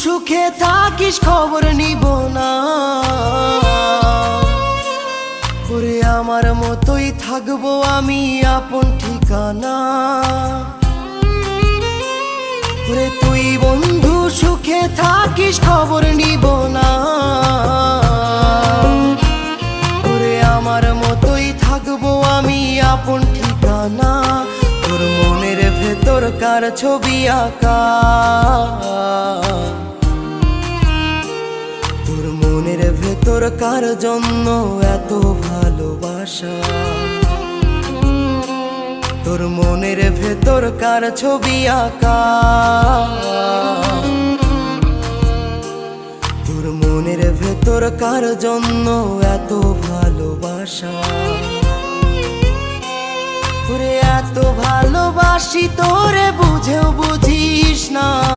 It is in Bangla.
সুখে থাকিস খবর নিব না, ওরে আমার মতোই থাকবো আমি আপন ঠিকানা। ওরে তুই বন্ধু সুখে থাকিস খবর নিব না, ওরে আমার মতোই থাকবো আমি আপন ঠিকানা। তোর মনের ভেতর কার ছবি আঁকা, তোর মনের ভেতর কার জন্য এত ভালোবাসা, তোর মনের ভেতর কার ছবি আঁকা, তোর মনের ভেতর কার জন্য এত ভালোবাসা। তোরে এত ভালোবাসি তোরে বুঝেও বুঝিস না।